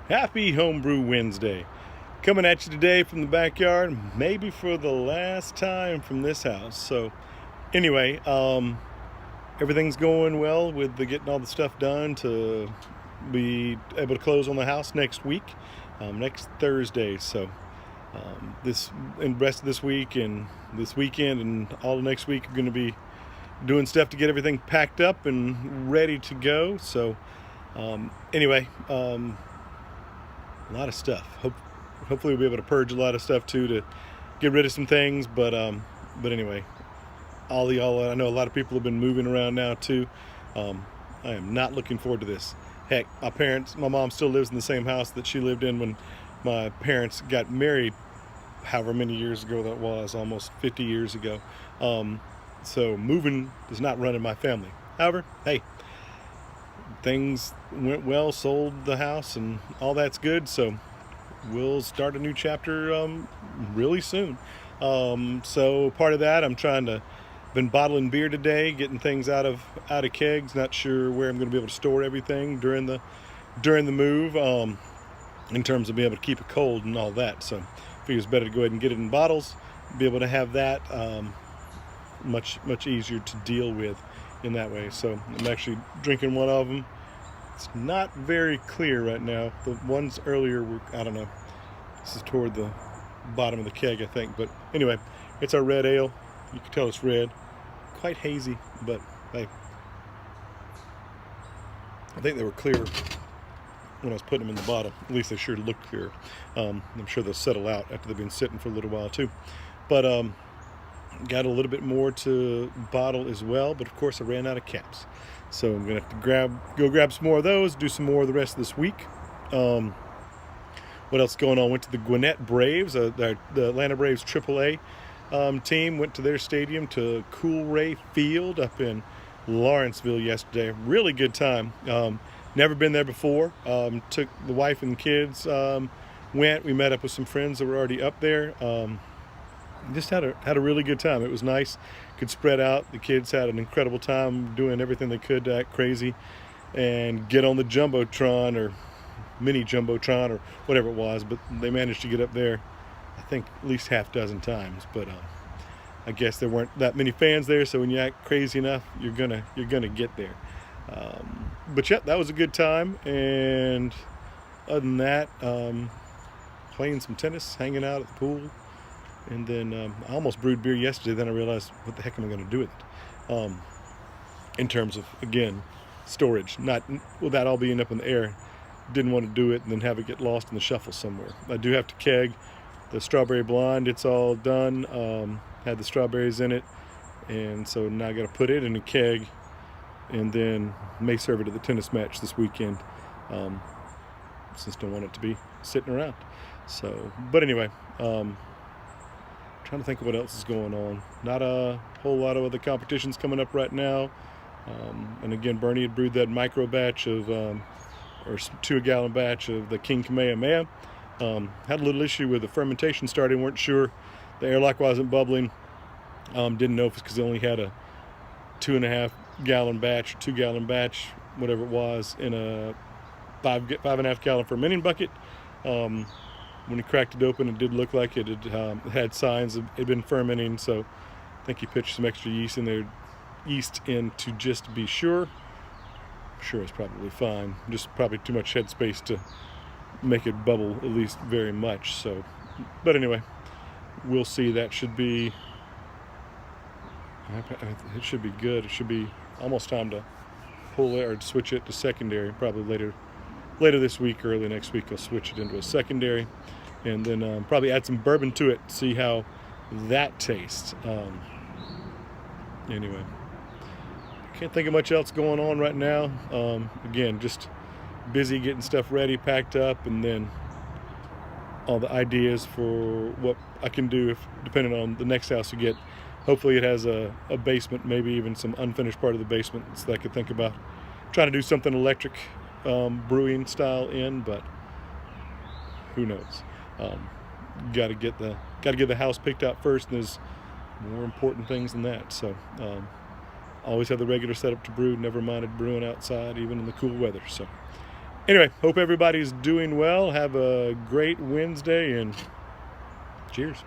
Happy Homebrew Wednesday. Coming at you today from the backyard, maybe for the last time from this house. So anyway, everything's going well with getting all the stuff done to be able to close on the house next week, next Thursday. So this and the rest of this week and this weekend and all of next week are going to be doing stuff to get everything packed up and ready to go. So anyway, a lot of stuff. Hopefully we'll be able to purge a lot of stuff too to get rid of some things. But anyway, I know a lot of people have been moving around now too. I am not looking forward to this. Heck, my mom still lives in the same house that she lived in when my parents got married, however many years ago that was, almost 50 years ago. So moving does not run in my family. However, hey, things went well, sold the house and all that's good. So we'll start a new chapter really soon. So part of that, been bottling beer today, getting things out of kegs. Not sure where I'm going to be able to store everything during the move, in terms of being able to keep it cold and all that. So I figure it's better to go ahead and get it in bottles, be able to have that much easier to deal with in that way. So I'm actually drinking one of them. It's not very clear right now. The ones earlier were, I don't know, this is toward the bottom of the keg, I think. But anyway, it's our red ale. You can tell it's red, quite hazy, but hey, I think they were clear when I was putting them in the bottle. At least they sure look clear. I'm sure they'll settle out after they've been sitting for a little while too. But got a little bit more to bottle as well, but of course I ran out of caps. So I'm gonna have to go grab some more of those, do some more the rest of this week. What else going on? Went to the Gwinnett Braves, the Atlanta Braves AAA team. Went to their stadium, to Coolray Field up in Lawrenceville yesterday. Really good time. Never been there before. Took the wife and kids. Went. We met up with some friends that were already up there. Just had a really good time. It was nice. Could spread out. The kids had an incredible time doing everything they could to act crazy and get on the Jumbotron or mini Jumbotron or whatever it was. But they managed to get up there, I think, at least half dozen times. But I guess there weren't that many fans there, so when you act crazy enough, you're gonna get there. But yeah, that was a good time. And other than that, playing some tennis, hanging out at the pool. And then I almost brewed beer yesterday. Then I realized, what the heck am I going to do with it? In terms of, again, storage. Not with that all being up in the air. Didn't want to do it and then have it get lost in the shuffle somewhere. I do have to keg the strawberry blonde. It's all done. Had the strawberries in it. And so now I got to put it in a keg and then may serve it at the tennis match this weekend. Since I don't want it to be sitting around. So, but anyway, trying to think of what else is going on. Not a whole lot of other competitions coming up right now. And again, Bernie had brewed that micro batch of, or 2-gallon batch of the King Kamehameha. Had a little issue with the fermentation starting. Weren't sure the airlock wasn't bubbling. Didn't know if it's because they only had a 2.5-gallon batch, 2-gallon batch, whatever it was, in a 5.5-gallon fermenting bucket. When he cracked it open, it did look like it had signs of it had been fermenting. So I think he pitched some extra yeast in to just be sure. I'm sure it's probably fine. Just probably too much headspace to make it bubble at least very much. So, but anyway, we'll see. That should be. It should be good. It should be almost time to pull it or switch it to secondary. Probably later this week, early next week, I'll switch it into a secondary, and then probably add some bourbon to it, see how that tastes. Anyway, can't think of much else going on right now. Again, just busy getting stuff ready, packed up, and then all the ideas for what I can do depending on the next house we get. Hopefully it has a basement, maybe even some unfinished part of the basement, so that I could think about trying to do something electric, brewing style in, but who knows. Got to get the house picked out first, and there's more important things than that. So always have the regular setup to brew, never minded brewing outside even in the cool weather. So Anyway, hope everybody's doing well. Have a great Wednesday, and cheers.